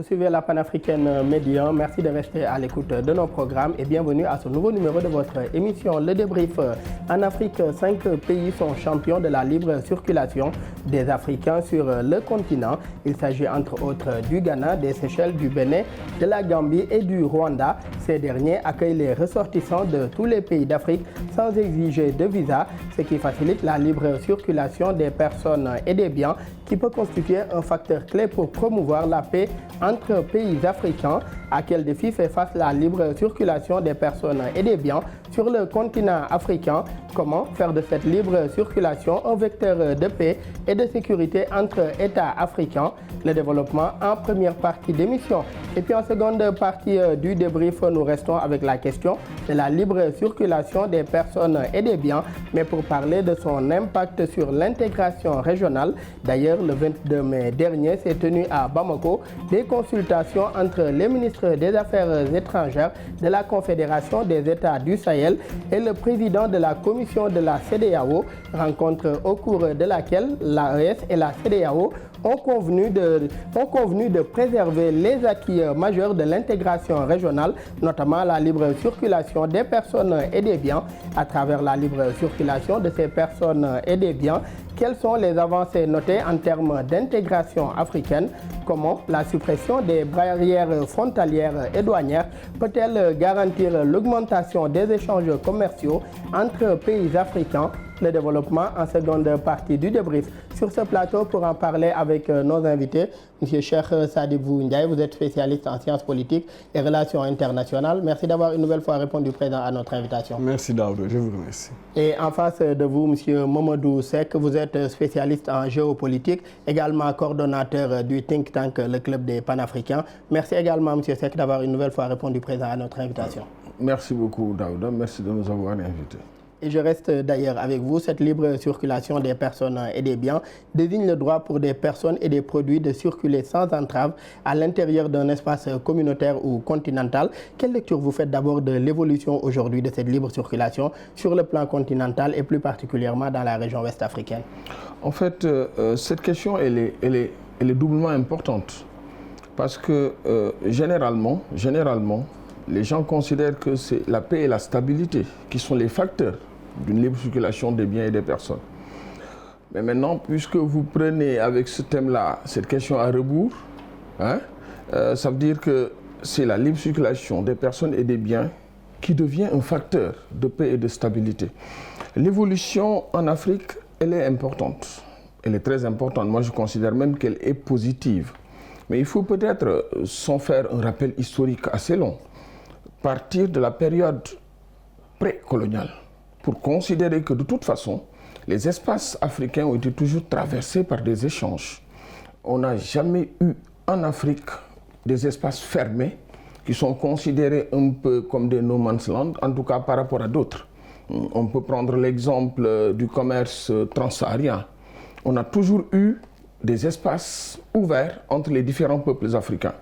suivez la panafricaine Média. Merci de rester à l'écoute de nos programmes et bienvenue à ce nouveau numéro de votre émission Le Débrief. En Afrique, 5 pays sont champions de la libre circulation des Africains sur le continent. Il s'agit entre autres du Ghana, des Seychelles, du Bénin, de la Gambie et du Rwanda. Ces derniers accueillent les ressortissants de tous les pays d'Afrique sans exiger de visa, ce qui facilite la libre circulation des personnes et des biens, qui peut constituer un facteur clé pour promouvoir la paix entre pays africains. À quel défi fait face la libre circulation des personnes et des biens sur le continent africain? Comment faire de cette libre circulation un vecteur de paix et de sécurité entre États africains? Le développement en première partie d'émission. Et puis en seconde partie du débrief, nous restons avec la question de la libre circulation des personnes et des biens, mais pour parler de son impact sur l'intégration régionale. D'ailleurs, le 22 mai dernier s'est tenu à Bamako des consultations entre les ministres des Affaires étrangères de la Confédération des États du Sahel et le président de la commission de la CEDEAO, rencontre au cours de laquelle l'AES et la CEDEAO ont convenu de préserver les acquis majeurs de l'intégration régionale, notamment la libre circulation des personnes et des biens. À travers la libre circulation de ces personnes et des biens, quelles sont les avancées notées en termes d'intégration africaine? Comment la suppression des barrières frontalières et douanières peut-elle garantir l'augmentation des échanges commerciaux entre pays africains? Le développement en seconde partie du débrief. Sur ce plateau, pour en parler avec nos invités, M. Cheikh Sadibou Ndiaye, vous êtes spécialiste en sciences politiques et relations internationales. Merci d'avoir une nouvelle fois répondu présent à notre invitation. Merci Daoud, je vous remercie. Et en face de vous, M. Mamadou Seck, vous êtes spécialiste en géopolitique, également coordonnateur du think tank Le Club des Panafricains. Merci également, M. Seck, d'avoir une nouvelle fois répondu présent à notre invitation. Merci beaucoup Daoud, merci de nous avoir invités. Et je reste d'ailleurs avec vous. Cette libre circulation des personnes et des biens désigne le droit pour des personnes et des produits de circuler sans entrave à l'intérieur d'un espace communautaire ou continental. Quelle lecture vous faites d'abord de l'évolution aujourd'hui de cette libre circulation sur le plan continental et plus particulièrement dans la région ouest africaine? En fait, cette question elle est doublement importante parce que généralement, les gens considèrent que c'est la paix et la stabilité qui sont les facteurs d'une libre circulation des biens et des personnes. Mais maintenant, puisque vous prenez avec ce thème-là cette question à rebours, ça veut dire que c'est la libre circulation des personnes et des biens qui devient un facteur de paix et de stabilité. L'évolution en Afrique, elle est importante. Elle est très importante. Moi, je considère même qu'elle est positive. Mais il faut peut-être, sans faire un rappel historique assez long, partir de la période précoloniale pour considérer que de toute façon, les espaces africains ont été toujours traversés par des échanges. On n'a jamais eu en Afrique des espaces fermés qui sont considérés un peu comme des no man's land, en tout cas par rapport à d'autres. On peut prendre l'exemple du commerce transsaharien. On a toujours eu des espaces ouverts entre les différents peuples africains.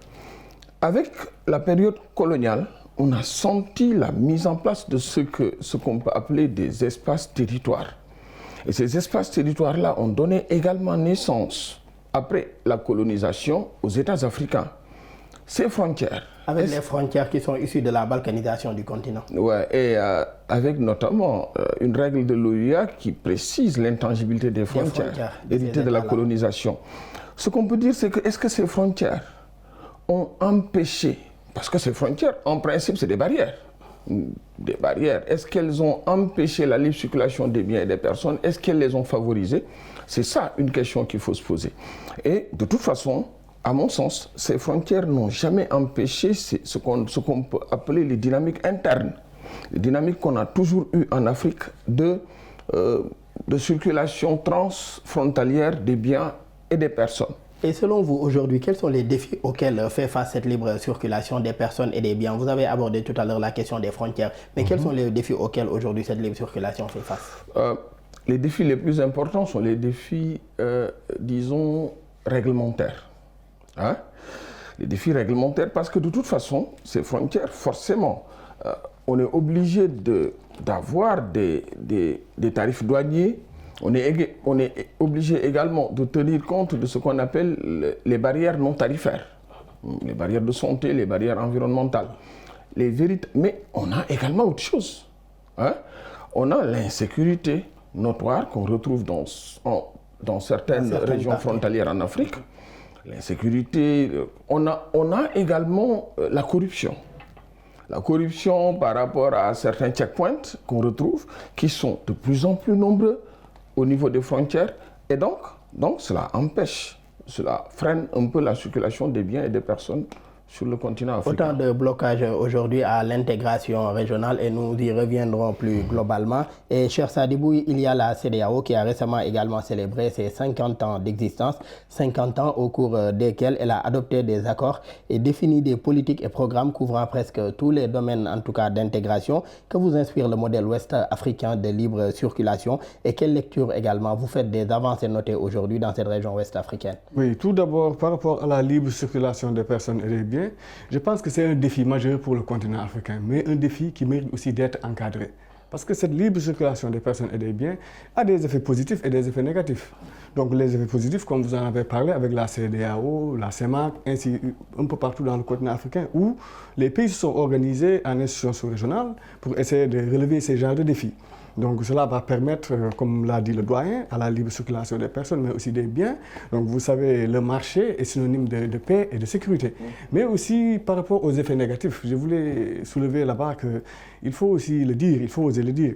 Avec la période coloniale, on a senti la mise en place de ce qu'on peut appeler des espaces territoires. Et ces espaces territoires-là ont donné également naissance, après la colonisation, aux États africains. Ces frontières... Avec les frontières qui sont issues de la balkanisation du continent. Oui, et avec notamment une règle de l'OUA qui précise l'intangibilité des frontières héritées de la colonisation. Ce qu'on peut dire, c'est que est-ce que ces frontières ont empêché... Parce que ces frontières, en principe, c'est des barrières. Des barrières. Est-ce qu'elles ont empêché la libre circulation des biens et des personnes? Est-ce qu'elles les ont favorisées? C'est ça une question qu'il faut se poser. Et de toute façon, à mon sens, ces frontières n'ont jamais empêché ce qu'on peut appeler les dynamiques internes. Les dynamiques qu'on a toujours eues en Afrique de circulation transfrontalière des biens et des personnes. Et selon vous, aujourd'hui, quels sont les défis auxquels fait face cette libre circulation des personnes et des biens? Vous avez abordé tout à l'heure la question des frontières, mais quels sont les défis auxquels aujourd'hui cette libre circulation fait face? Les défis les plus importants sont les défis, disons, réglementaires. Les défis réglementaires, parce que de toute façon, ces frontières, forcément, on est obligé d'avoir des tarifs douaniers. On est obligé également de tenir compte de ce qu'on appelle les barrières non tarifaires. les barrières de santé, les barrières environnementales. Mais on a également autre chose. Hein? On a l'insécurité notoire qu'on retrouve dans certaines régions frontalières en Afrique. L'insécurité, on a également la corruption. La corruption par rapport à certains checkpoints qu'on retrouve, qui sont de plus en plus nombreux au niveau des frontières. Et donc cela empêche, cela freine un peu la circulation des biens et des personnes sur le continent africain. Autant de blocages aujourd'hui à l'intégration régionale et nous y reviendrons plus globalement. Et cher Sadibou, il y a la CEDEAO qui a récemment également célébré ses 50 ans d'existence, 50 ans au cours desquels elle a adopté des accords et défini des politiques et programmes couvrant presque tous les domaines, en tout cas d'intégration. Que vous inspire le modèle ouest africain de libre circulation et quelle lecture également vous faites des avancées notées aujourd'hui dans cette région ouest africaine? Oui, tout d'abord par rapport à la libre circulation des personnes et des biens, je pense que c'est un défi majeur pour le continent africain, mais un défi qui mérite aussi d'être encadré. Parce que cette libre circulation des personnes et des biens a des effets positifs et des effets négatifs. Donc les effets positifs, comme vous en avez parlé avec la CEDEAO, la CEMAC, ainsi un peu partout dans le continent africain, où les pays se sont organisés en institutions sous-régionales pour essayer de relever ces genres de défis. Donc cela va permettre, comme l'a dit le doyen, à la libre circulation des personnes, mais aussi des biens. Donc vous savez, le marché est synonyme de paix et de sécurité. Mais aussi par rapport aux effets négatifs, je voulais soulever là-bas qu'il faut aussi le dire, il faut oser le dire.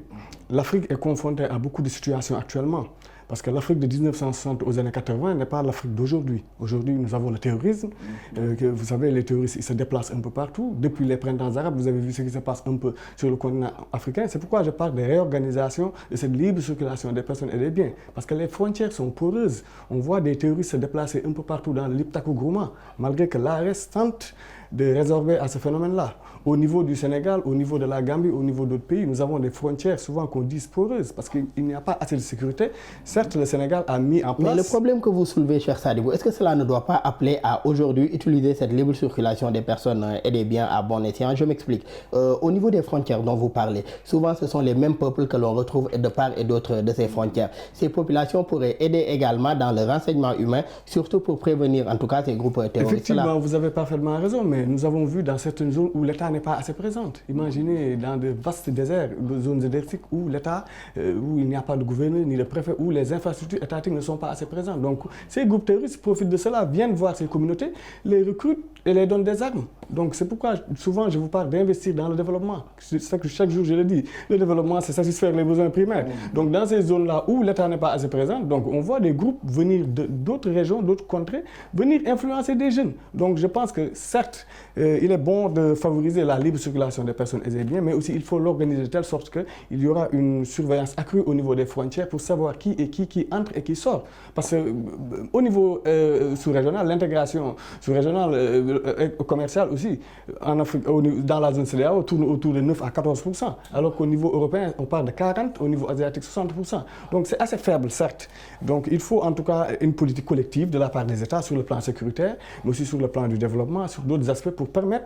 L'Afrique est confrontée à beaucoup de situations actuellement. Parce que l'Afrique de 1960 aux années 80 n'est pas l'Afrique d'aujourd'hui. Aujourd'hui, nous avons le terrorisme. Vous savez, les terroristes ils se déplacent un peu partout. Depuis les printemps arabes, vous avez vu ce qui se passe un peu sur le continent africain. C'est pourquoi je parle de réorganisation de cette libre circulation des personnes et des biens. Parce que les frontières sont poreuses. On voit des terroristes se déplacer un peu partout dans l'Iptako-Gourma, malgré que l'ARS tente de résorber à ce phénomène-là. Au niveau du Sénégal, au niveau de la Gambie, au niveau d'autres pays, nous avons des frontières souvent qu'on dit poreuses parce qu'il n'y a pas assez de sécurité. Certes, le Sénégal a mis en place... Mais le problème que vous soulevez, cher Sadibou, est-ce que cela ne doit pas appeler à aujourd'hui utiliser cette libre circulation des personnes et des biens à bon escient? Je m'explique. Au niveau des frontières dont vous parlez, souvent ce sont les mêmes peuples que l'on retrouve de part et d'autre de ces frontières. Ces populations pourraient aider également dans le renseignement humain, surtout pour prévenir en tout cas ces groupes terroristes. Effectivement, vous avez parfaitement raison, mais nous avons vu dans certaines zones où l'État n'est pas assez présent. Imaginez dans de vastes déserts, de zones désertiques où l'État, où il n'y a pas de gouverneur ni de préfet, où les infrastructures étatiques ne sont pas assez présentes. Donc ces groupes terroristes profitent de cela, viennent voir ces communautés, les recrutent et les donnent des armes. Donc c'est pourquoi souvent je vous parle d'investir dans le développement. C'est ça que chaque jour je le dis. Le développement, c'est satisfaire les besoins primaires. Donc dans ces zones-là où l'État n'est pas assez présent, donc on voit des groupes venir d'autres régions, d'autres contrées, venir influencer des jeunes. Donc je pense que certes, il est bon de favoriser la libre circulation des personnes et des biens, mais aussi il faut l'organiser de telle sorte qu'il y aura une surveillance accrue au niveau des frontières pour savoir qui entre et qui sort. Parce qu'au niveau sous-régional, l'intégration sous-régionale commerciale aussi, en Afrique, dans la zone CEDEAO, tourne autour de 9 à 14%, alors qu'au niveau européen, on parle de 40%, au niveau asiatique, 60%. Donc c'est assez faible, certes. Donc il faut en tout cas une politique collective de la part des États sur le plan sécuritaire, mais aussi sur le plan du développement, sur d'autres aspects pour permettre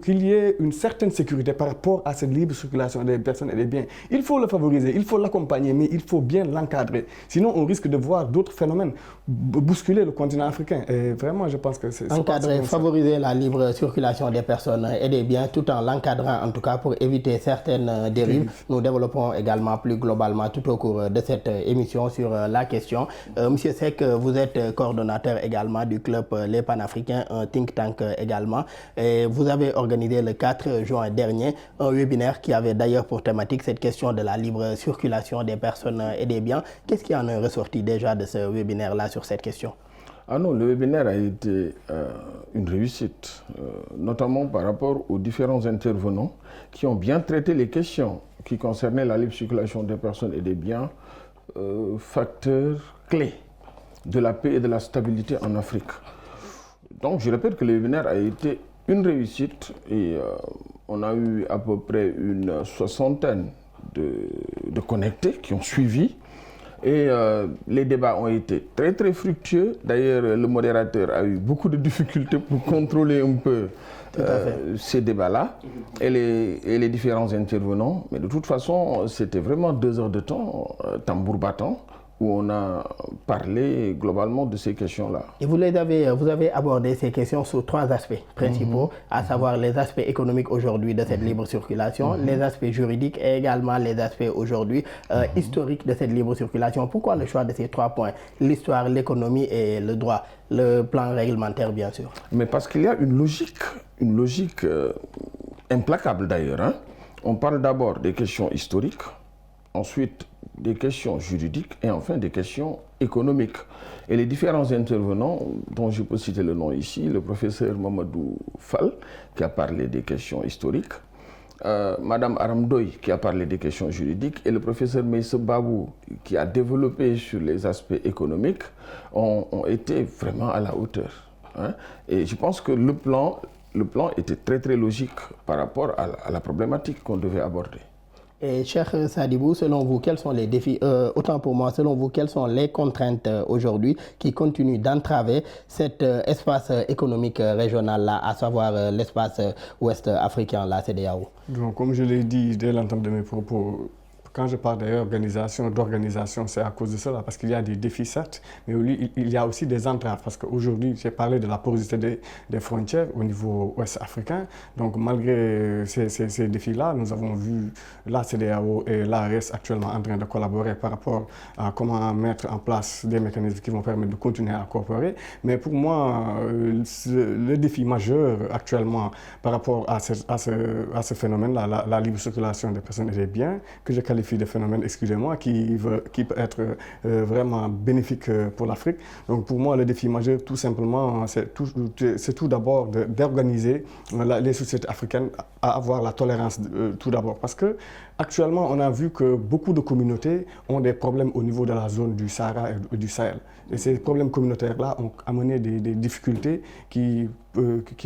qu'il y ait une certaine sécurité par rapport à cette libre circulation des personnes et des biens. Il faut le favoriser, il faut l'accompagner, mais il faut bien l'encadrer. Sinon, on risque de voir d'autres phénomènes bousculer le continent africain. Et vraiment, je pense que c'est... Encadrer, favoriser la libre circulation des personnes et des biens tout en l'encadrant, en tout cas pour éviter certaines dérives. Nous développons également plus globalement tout au cours de cette émission sur la question. Monsieur Seck, vous êtes coordonnateur également du club Les Panafricains, un think tank également. Et vous avez organisé le 4 juin dernier un webinaire qui avait d'ailleurs pour thématique cette question de la libre circulation des personnes et des biens. Qu'est-ce qui en est ressorti déjà de ce webinaire-là sur cette question? Ah non, le webinaire a été une réussite, notamment par rapport aux différents intervenants qui ont bien traité les questions qui concernaient la libre circulation des personnes et des biens, facteurs clés de la paix et de la stabilité en Afrique. Donc je répète que le webinaire a été une réussite et on a eu à peu près une soixantaine de connectés qui ont suivi. Et les débats ont été très très fructueux. D'ailleurs, le modérateur a eu beaucoup de difficultés pour contrôler un peu ces débats-là et les différents intervenants. Mais de toute façon, c'était vraiment 2 heures de temps, tambour battant, où on a parlé globalement de ces questions-là. Et vous avez abordé ces questions sous 3 aspects principaux, à savoir les aspects économiques aujourd'hui de cette libre circulation, les aspects juridiques et également les aspects aujourd'hui historiques de cette libre circulation. Pourquoi le choix de ces 3 points? L'histoire, l'économie et le droit, le plan réglementaire bien sûr. Mais parce qu'il y a une logique implacable d'ailleurs, hein. On parle d'abord des questions historiques, ensuite des questions juridiques et enfin des questions économiques. Et les différents intervenants, dont je peux citer le nom ici, le professeur Mamadou Fall, qui a parlé des questions historiques, Madame Aramdoy, qui a parlé des questions juridiques, et le professeur Meïssa Babou, qui a développé sur les aspects économiques, ont été vraiment à la hauteur, hein. Et je pense que le plan était très très logique par rapport à la problématique qu'on devait aborder. Et cher Sadibou, selon vous, quels sont les défis, autant pour moi, selon vous, quelles sont les contraintes aujourd'hui qui continuent d'entraver cet espace économique régional-là, à savoir l'espace ouest africain, la CEDEAO? Donc, comme je l'ai dit dès l'entame de mes propos, quand je parle d'organisation, c'est à cause de cela, parce qu'il y a des défis certes, mais il y a aussi des entraves, parce qu'aujourd'hui, j'ai parlé de la porosité des frontières au niveau ouest africain. Donc malgré ces défis-là, nous avons vu la CEDEAO et l'ARS actuellement en train de collaborer par rapport à comment mettre en place des mécanismes qui vont permettre de continuer à coopérer. Mais pour moi, le défi majeur actuellement par rapport à ce phénomène-là, la libre circulation des personnes et des biens, que je qualifie de phénomène, excusez-moi, qui peut être vraiment bénéfique pour l'Afrique. Donc pour moi, le défi majeur, tout simplement, c'est tout d'abord d'organiser les sociétés africaines à avoir la tolérance tout d'abord. Parce que actuellement, on a vu que beaucoup de communautés ont des problèmes au niveau de la zone du Sahara et du Sahel. Et ces problèmes communautaires-là ont amené des difficultés qui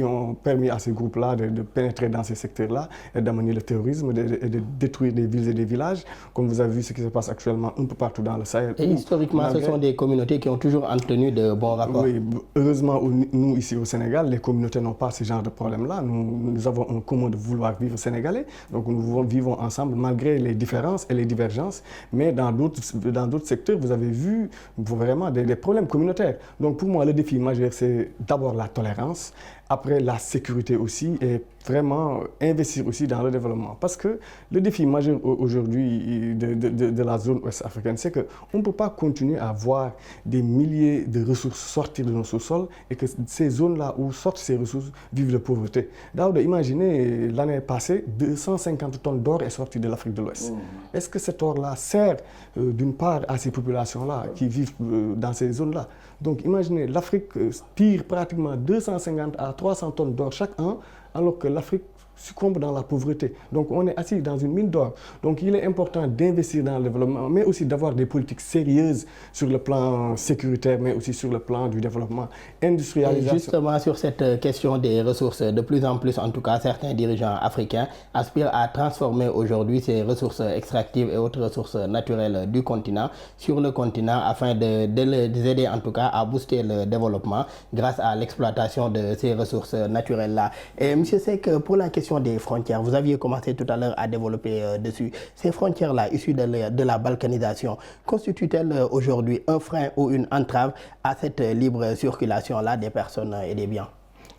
ont permis à ces groupes-là de pénétrer dans ces secteurs-là et d'amener le terrorisme et de détruire des villes et des villages, comme vous avez vu ce qui se passe actuellement un peu partout dans le Sahel. Et historiquement, ce sont des communautés qui ont toujours entretenu de bons rapports. Oui, heureusement, nous, ici au Sénégal, les communautés n'ont pas ce genre de problème-là. Nous avons un commun de vouloir vivre sénégalais, donc nous vivons ensemble malgré les différences et les divergences, mais dans d'autres secteurs, vous avez vu vraiment des problèmes communautaires. Donc pour moi, le défi majeur, c'est d'abord la tolérance, après la sécurité aussi, et vraiment investir aussi dans le développement. Parce que le défi majeur aujourd'hui de la zone ouest africaine, c'est qu'on ne peut pas continuer à voir des milliers de ressources sortir de nos sous-sols et que ces zones-là où sortent ces ressources vivent de pauvreté. Daouda, imaginez, l'année passée, 250 tonnes d'or est sorti de l'Afrique de l'Ouest. Est-ce que cet or-là sert d'une part à ces populations-là qui vivent dans ces zones-là? Donc imaginez, l'Afrique tire pratiquement 250 à 300 tonnes d'or chaque an, alors que l'Afrique succombe dans la pauvreté. Donc on est assis dans une mine d'or. Donc il est important d'investir dans le développement, mais aussi d'avoir des politiques sérieuses sur le plan sécuritaire, mais aussi sur le plan du développement, industrialisation. Et justement sur cette question des ressources, de plus en plus en tout cas, certains dirigeants africains aspirent à transformer aujourd'hui ces ressources extractives et autres ressources naturelles du continent sur le continent afin de les aider en tout cas à booster le développement grâce à l'exploitation de ces ressources naturelles-là. Et M. Seck, pour la question des frontières, vous aviez commencé tout à l'heure à développer dessus. Ces frontières-là, issues de la balkanisation, constituent-elles aujourd'hui un frein ou une entrave à cette libre circulation-là des personnes et des biens?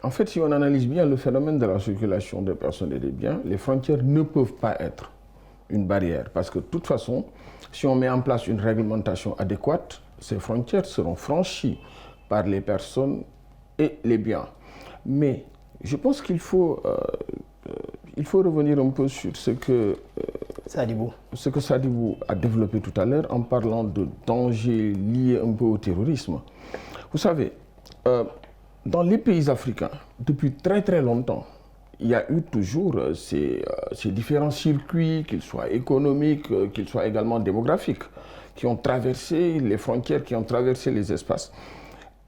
En fait, si on analyse bien le phénomène de la circulation des personnes et des biens, les frontières ne peuvent pas être une barrière. Parce que de toute façon, si on met en place une réglementation adéquate, ces frontières seront franchies par les personnes et les biens. Mais je pense qu'il faut revenir un peu sur ce que Sadibou a développé tout à l'heure en parlant de dangers liés un peu au terrorisme. Vous savez, dans les pays africains, depuis très très longtemps, il y a eu toujours ces différents circuits, qu'ils soient économiques, qu'ils soient également démographiques, qui ont traversé les frontières, qui ont traversé les espaces.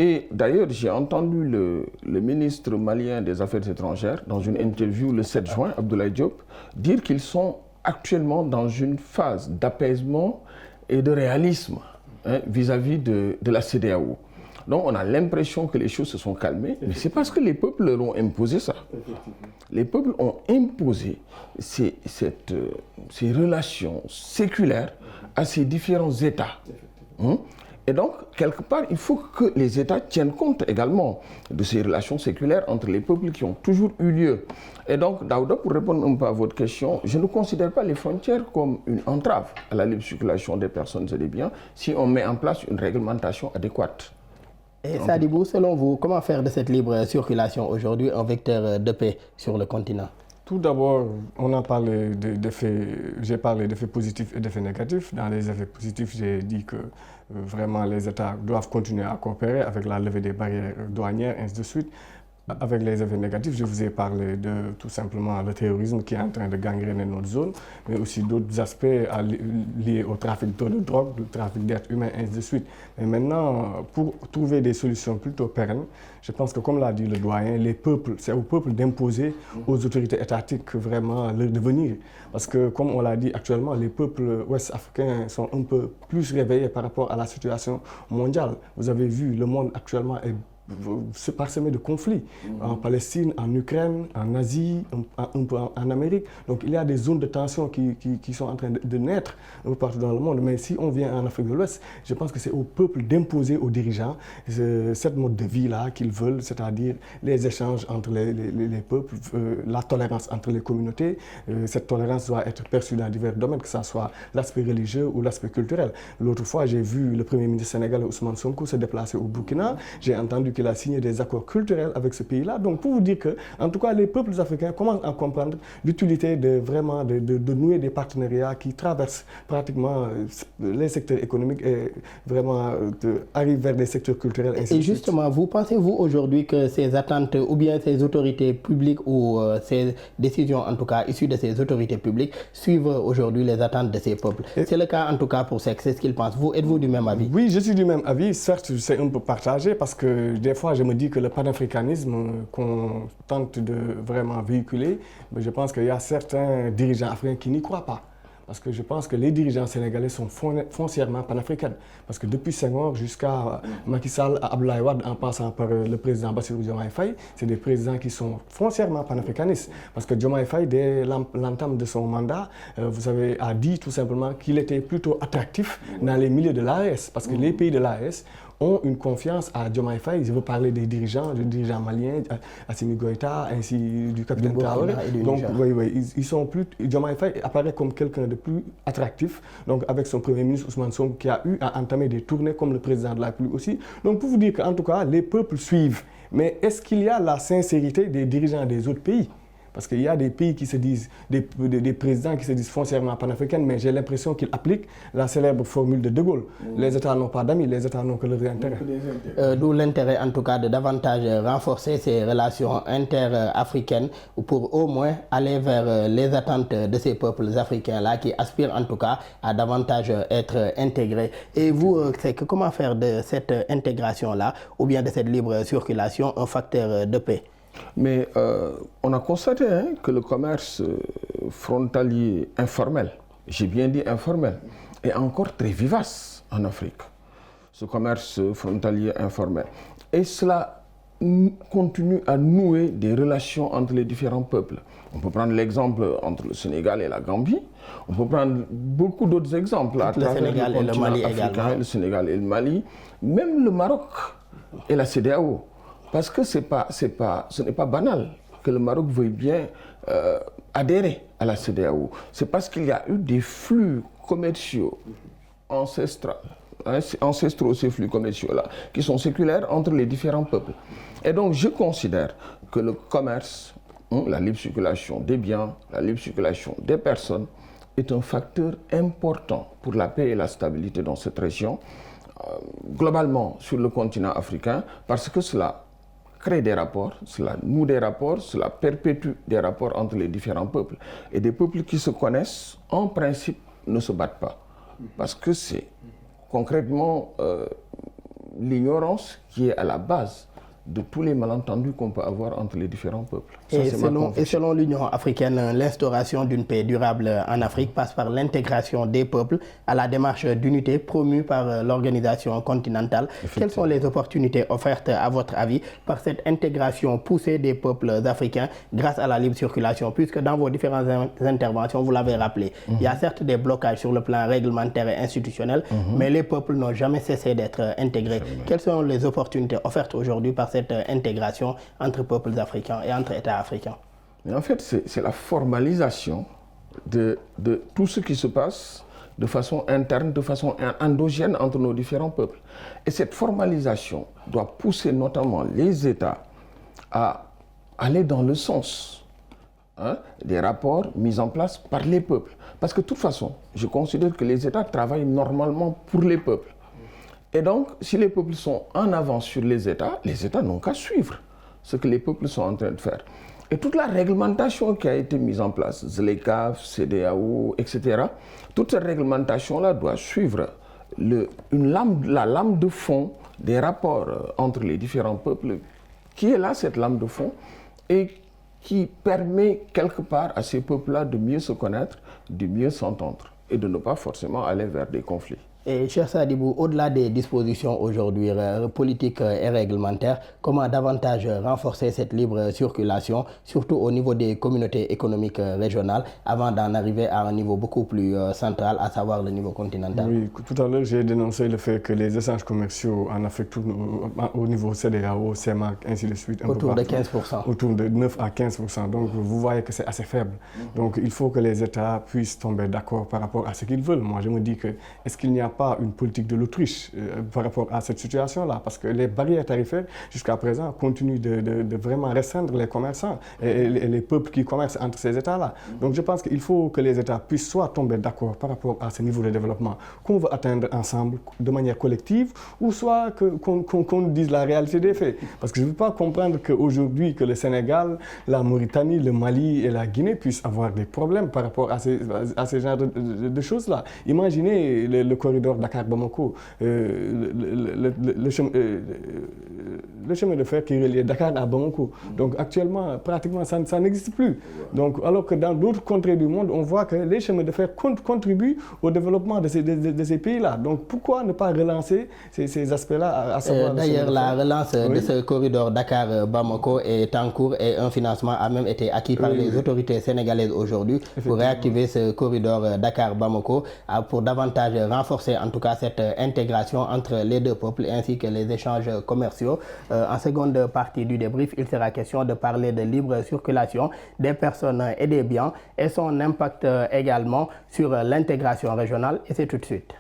Et d'ailleurs, j'ai entendu le ministre malien des Affaires étrangères, dans une interview le 7 juin, Abdoulaye Diop, dire qu'ils sont actuellement dans une phase d'apaisement et de réalisme vis-à-vis de la CEDEAO. Donc on a l'impression que les choses se sont calmées, mais c'est parce que les peuples leur ont imposé ça. Les peuples ont imposé ces relations séculaires à ces différents États. Et donc, quelque part, il faut que les États tiennent compte également de ces relations séculaires entre les peuples qui ont toujours eu lieu. Et donc, Daouda, pour répondre un peu à votre question, je ne considère pas les frontières comme une entrave à la libre circulation des personnes et des biens si on met en place une réglementation adéquate. Et Sadibou, selon vous, comment faire de cette libre circulation aujourd'hui un vecteur de paix sur le continent? Tout d'abord, on a parlé d'effets, j'ai parlé d'effets positifs et d'effets négatifs. Dans les effets positifs, j'ai dit que vraiment les États doivent continuer à coopérer avec la levée des barrières douanières, ainsi de suite. Avec les effets négatifs, je vous ai parlé de tout simplement le terrorisme qui est en train de gangréner notre zone, mais aussi d'autres aspects liés au trafic de drogue, le trafic d'êtres humains, ainsi de suite. Mais maintenant, pour trouver des solutions plutôt pérennes, je pense que comme l'a dit le doyen, les peuples, c'est aux peuples d'imposer aux autorités étatiques vraiment leur devenir. Parce que comme on l'a dit actuellement, les peuples ouest-africains sont un peu plus réveillés par rapport à la situation mondiale. Vous avez vu, le monde actuellement est parsemé de conflits en Palestine, en Ukraine, en Asie, un peu en Amérique. Donc il y a des zones de tension qui sont en train de naître un peu partout dans le monde. Mais si on vient en Afrique de l'Ouest, je pense que c'est au peuple d'imposer aux dirigeants cette mode de vie-là qu'ils veulent, c'est-à-dire les échanges entre les peuples, la tolérance entre les communautés. Cette tolérance doit être perçue dans divers domaines, que ce soit l'aspect religieux ou l'aspect culturel. L'autre fois, j'ai vu le Premier ministre sénégalais Ousmane Sonko se déplacer au Burkina. J'ai entendu qu'il a signé des accords culturels avec ce pays-là. Donc, pour vous dire que, en tout cas, les peuples africains commencent à comprendre l'utilité de vraiment de nouer des partenariats qui traversent pratiquement les secteurs économiques et vraiment arrivent vers des secteurs culturels. Et justement, vous pensez-vous aujourd'hui que ces attentes ou bien ces autorités publiques ou ces décisions, en tout cas, issues de ces autorités publiques, suivent aujourd'hui les attentes de ces peuples? C'est le cas, en tout cas, pour Seck, c'est ce qu'ils pensent. Vous, êtes-vous du même avis? Oui, je suis du même avis. Certes, c'est un peu partagé parce que des fois, je me dis que le panafricanisme qu'on tente de vraiment véhiculer, je pense qu'il y a certains dirigeants africains qui n'y croient pas. Parce que je pense que les dirigeants sénégalais sont foncièrement panafricains. Parce que depuis Senghor jusqu'à Macky Sall, Abdoulaye Wade, en passant par le président Bassirou Diomaye Faye, c'est des présidents qui sont foncièrement panafricanistes. Parce que Diomaye Faye, dès l'entame de son mandat, vous savez, a dit tout simplement qu'il était plutôt attractif dans les milieux de l'AES. Parce que les pays de l'AES ont une confiance à Diomaye Faye. Je veux parler des dirigeants maliens, Assimi Goïta, ainsi du capitaine Traoré. Donc, ils sont plus. Diomaye Faye apparaît comme quelqu'un de plus attractif. Donc, avec son premier ministre Ousmane Sonko qui a eu à entamer des tournées comme le président de la République aussi. Donc, pour vous dire qu'en tout cas, les peuples suivent. Mais est-ce qu'il y a la sincérité des dirigeants des autres pays? Parce qu'il y a des pays qui se disent, des présidents qui se disent foncièrement panafricains, mais j'ai l'impression qu'ils appliquent la célèbre formule de De Gaulle. Les États n'ont pas d'amis, les États n'ont que leurs intérêts. D'où l'intérêt, en tout cas, de davantage renforcer ces relations interafricaines pour au moins aller vers les attentes de ces peuples africains-là qui aspirent en tout cas à davantage être intégrés. Et vous, comment faire de cette intégration-là ou bien de cette libre circulation un facteur de paix? Mais on a constaté que le commerce frontalier informel, j'ai bien dit informel, est encore très vivace en Afrique. Ce commerce frontalier informel. Et cela continue à nouer des relations entre les différents peuples. On peut prendre l'exemple entre le Sénégal et la Gambie. On peut prendre beaucoup d'autres exemples à travers Sénégal le continent et le Mali africain, également. le Sénégal et le Mali, même le Maroc et la CEDEAO. Parce que ce n'est pas banal que le Maroc veuille bien adhérer à la CEDEAO. C'est parce qu'il y a eu des flux commerciaux ancestraux, ces flux commerciaux-là, qui sont séculaires entre les différents peuples. Et donc, je considère que le commerce, la libre circulation des biens, la libre circulation des personnes, est un facteur important pour la paix et la stabilité dans cette région, globalement sur le continent africain, parce que cela crée des rapports, cela noue des rapports, cela perpétue des rapports entre les différents peuples. Et des peuples qui se connaissent, en principe, ne se battent pas. Parce que c'est concrètement l'ignorance qui est à la base de tous les malentendus qu'on peut avoir entre les différents peuples. Ça, Et selon l'Union africaine, l'instauration d'une paix durable en Afrique passe par l'intégration des peuples à la démarche d'unité promue par l'organisation continentale. Quelles sont les opportunités offertes, à votre avis, par cette intégration poussée des peuples africains grâce à la libre circulation? Puisque dans vos différentes interventions, vous l'avez rappelé, il y a certes des blocages sur le plan réglementaire et institutionnel, mais les peuples n'ont jamais cessé d'être intégrés. Quelles sont les opportunités offertes aujourd'hui par cette intégration entre peuples africains et entre États africains? Mais en fait, c'est la formalisation de tout ce qui se passe de façon interne, de façon endogène entre nos différents peuples. Et cette formalisation doit pousser notamment les États à aller dans le sens des rapports mis en place par les peuples. Parce que de toute façon, je considère que les États travaillent normalement pour les peuples. Et donc, si les peuples sont en avance sur les États n'ont qu'à suivre ce que les peuples sont en train de faire. Et toute la réglementation qui a été mise en place, ZLECAf, CEDEAO, etc., toute cette réglementation-là doit suivre la lame de fond des rapports entre les différents peuples, qui est là, cette lame de fond, et qui permet quelque part à ces peuples-là de mieux se connaître, de mieux s'entendre, et de ne pas forcément aller vers des conflits. Et cher Sadibou, au-delà des dispositions aujourd'hui politiques et réglementaires, comment davantage renforcer cette libre circulation, surtout au niveau des communautés économiques régionales, avant d'en arriver à un niveau beaucoup plus central, à savoir le niveau continental? Oui, tout à l'heure, j'ai dénoncé le fait que les échanges commerciaux en Afrique tournent au niveau CEDEAO, CEMAC, ainsi de suite. Autour de 15%. Autour de 9 à 15%. Donc, vous voyez que c'est assez faible. Donc, il faut que les États puissent tomber d'accord par rapport à ce qu'ils veulent. Moi, je me dis que, est-ce qu'il n'y a pas une politique de l'autruche par rapport à cette situation-là? Parce que les barrières tarifaires, jusqu'à présent, continuent de vraiment restreindre les commerçants et les peuples qui commercent entre ces États-là. Donc, je pense qu'il faut que les États puissent soit tomber d'accord par rapport à ce niveau de développement qu'on veut atteindre ensemble de manière collective, ou soit qu'on dise la réalité des faits. Parce que je ne veux pas comprendre qu'aujourd'hui, que le Sénégal, la Mauritanie, le Mali et la Guinée puissent avoir des problèmes par rapport à ces genres de choses-là. Imaginez le corridor Dakar-Bamako, le chemin de fer qui relie Dakar à Bamako. Donc actuellement, pratiquement, ça n'existe plus. Donc, alors que dans d'autres contrées du monde, on voit que les chemins de fer contribuent au développement de ces pays-là. Donc pourquoi ne pas relancer ces aspects-là, à savoir d'ailleurs, la relance de ce corridor Dakar-Bamako est en cours et un financement a même été acquis par les autorités sénégalaises aujourd'hui pour réactiver ce corridor Dakar-Bamako pour davantage renforcer en tout cas cette intégration entre les deux peuples ainsi que les échanges commerciaux. En seconde partie du débrief, il sera question de parler de libre circulation des personnes et des biens et son impact également sur l'intégration régionale, et c'est tout de suite.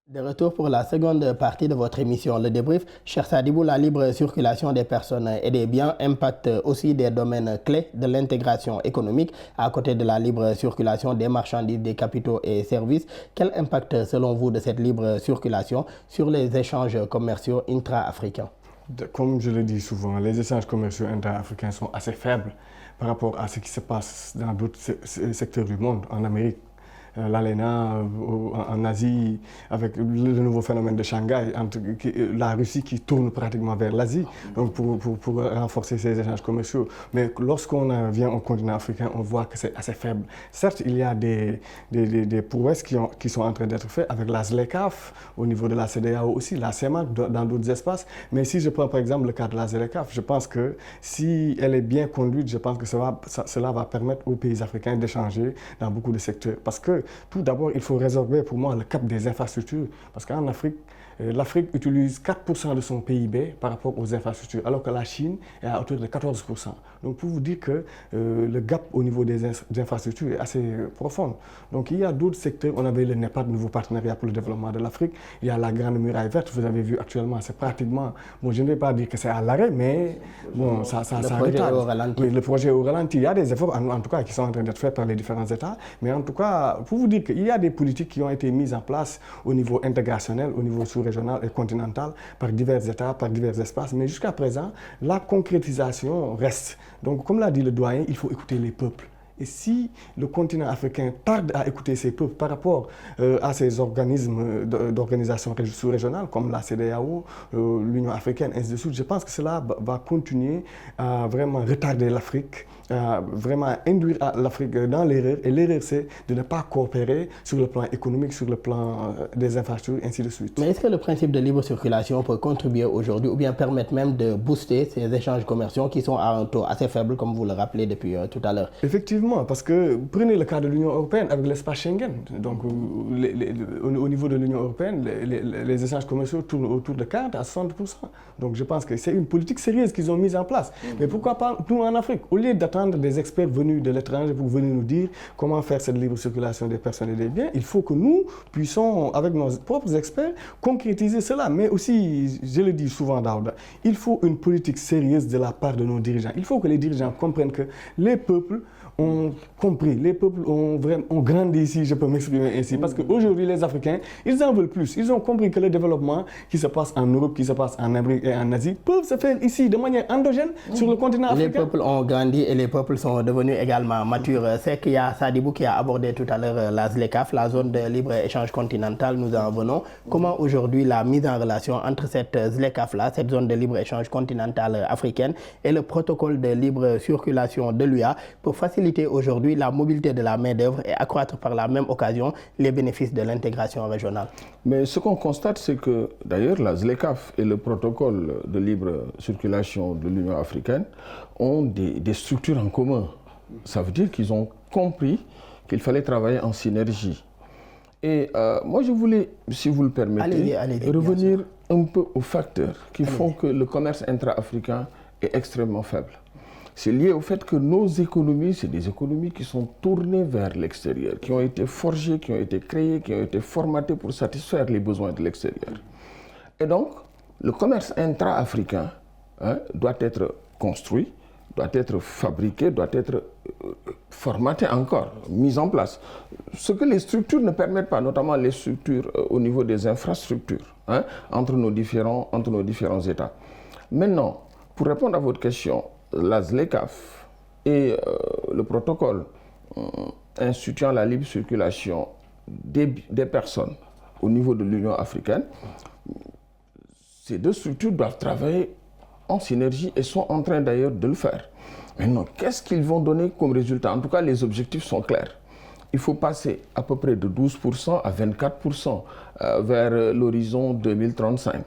De retour pour la seconde partie de votre émission, le débrief. Cher Sadibou, la libre circulation des personnes et des biens impacte aussi des domaines clés de l'intégration économique à côté de la libre circulation des marchandises, des capitaux et services. Quel impact, selon vous, de cette libre circulation sur les échanges commerciaux intra-africains? Comme je le dis souvent, les échanges commerciaux intra-africains sont assez faibles par rapport à ce qui se passe dans d'autres secteurs du monde, en Amérique. L'ALENA en Asie, avec le nouveau phénomène de Shanghai, entre la Russie qui tourne pratiquement vers l'Asie, donc pour renforcer ses échanges commerciaux. Mais lorsqu'on vient au continent africain, on voit que c'est assez faible. Certes, il y a des prouesses qui sont en train d'être faites avec la ZLECAf, au niveau de la CEDEAO aussi, la CEMAC dans d'autres espaces. Mais si je prends par exemple le cas de la ZLECAf, je pense que si elle est bien conduite, je pense que cela va permettre aux pays africains d'échanger dans beaucoup de secteurs. Parce que tout d'abord, il faut résorber pour moi le cap des infrastructures. Parce qu'en Afrique, l'Afrique utilise 4% de son PIB par rapport aux infrastructures, alors que la Chine est à hauteur de 14%. Donc pour vous dire que le gap au niveau des infrastructures est assez profond. Donc il y a d'autres secteurs, on avait le NEPAD, nouveau partenariat pour le développement de l'Afrique, il y a la Grande Muraille Verte, vous avez vu actuellement, c'est pratiquement, bon je ne vais pas dire que c'est à l'arrêt, mais bon, ça retarde. Au ralenti. Oui, le projet au ralenti. Il y a des efforts en tout cas qui sont en train d'être faits par les différents États, mais en tout cas, pour vous dire qu'il y a des politiques qui ont été mises en place au niveau integrationnel, au niveau sous-régional et continental, par divers États, par divers espaces, mais jusqu'à présent, la concrétisation reste. Donc, comme l'a dit le doyen, il faut écouter les peuples. Et si le continent africain tarde à écouter ses peuples par rapport à ces organismes d'organisation sous-régionale comme la CEDEAO, l'Union africaine, ainsi de suite, je pense que cela va continuer à vraiment retarder l'Afrique, à vraiment induire l'Afrique dans l'erreur. Et l'erreur, c'est de ne pas coopérer sur le plan économique, sur le plan des infrastructures, ainsi de suite. Mais est-ce que le principe de libre circulation peut contribuer aujourd'hui ou bien permettre même de booster ces échanges commerciaux qui sont à un taux assez faible, comme vous le rappelez depuis tout à l'heure? Effectivement, parce que prenez le cas de l'Union européenne avec l'espace Schengen. Donc, au niveau de l'Union européenne, les échanges commerciaux tournent autour de 40 à 60%. Donc, je pense que c'est une politique sérieuse qu'ils ont mise en place. Mais pourquoi pas nous en Afrique? Au lieu d'attendre des experts venus de l'étranger pour venir nous dire comment faire cette libre circulation des personnes et des biens, il faut que nous puissions, avec nos propres experts, concrétiser cela. Mais aussi, je le dis souvent, Daouda, il faut une politique sérieuse de la part de nos dirigeants. Il faut que les dirigeants comprennent que les peuples ont compris, les peuples ont grandi, si je peux m'exprimer ainsi, parce qu'aujourd'hui les Africains, ils en veulent plus. Ils ont compris que le développement qui se passe en Europe, qui se passe en Amérique et en Asie, peuvent se faire ici de manière endogène sur le continent africain. Les peuples ont grandi et les peuples sont devenus également matures. C'est qu'il y a Sadibou qui a abordé tout à l'heure la ZLECAf, la zone de libre-échange continentale, nous en venons. Comment aujourd'hui la mise en relation entre cette ZLECAf-là, cette zone de libre-échange continentale africaine, et le protocole de libre circulation de l'UA pour faciliter aujourd'hui la mobilité de la main-d'œuvre et accroître par la même occasion les bénéfices de l'intégration régionale? Mais ce qu'on constate, c'est que d'ailleurs la ZLECAf et le protocole de libre circulation de l'Union africaine ont des structures en commun. Ça veut dire qu'ils ont compris qu'il fallait travailler en synergie. Et moi, je voulais, si vous le permettez, revenir un peu aux facteurs qui font que le commerce intra-africain est extrêmement faible. C'est lié au fait que nos économies, c'est des économies qui sont tournées vers l'extérieur, qui ont été forgées, qui ont été créées, qui ont été formatées pour satisfaire les besoins de l'extérieur. Et donc, le commerce intra-africain doit être construit, doit être fabriqué, doit être formaté encore, mis en place. Ce que les structures ne permettent pas, notamment les structures au niveau des infrastructures, entre nos différents États. Maintenant, pour répondre à votre question, la ZLECAf et le protocole instituant la libre circulation des personnes au niveau de l'Union africaine, ces deux structures doivent travailler en synergie et sont en train d'ailleurs de le faire. Maintenant, qu'est-ce qu'ils vont donner comme résultat? En tout cas, les objectifs sont clairs. Il faut passer à peu près de 12% à 24% vers l'horizon 2035.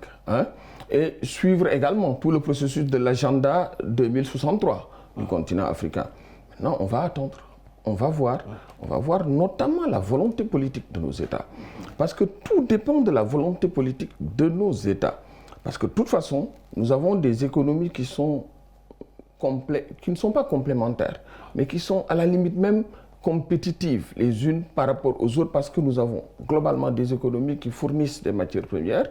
Et suivre également tout le processus de l'agenda 2063 du continent africain. Maintenant, on va attendre, on va voir notamment la volonté politique de nos États. Parce que tout dépend de la volonté politique de nos États. Parce que de toute façon, nous avons des économies qui ne sont pas complémentaires, mais qui sont à la limite même compétitives les unes par rapport aux autres, parce que nous avons globalement des économies qui fournissent des matières premières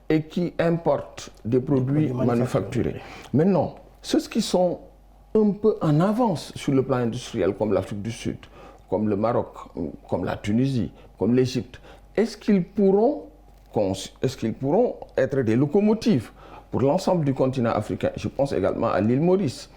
et qui importent des produits manufacturés. Maintenant, ceux qui sont un peu en avance sur le plan industriel, comme l'Afrique du Sud, comme le Maroc, comme la Tunisie, comme l'Égypte, est-ce qu'ils pourront être des locomotives pour l'ensemble du continent africain? Je pense également à l'île Maurice,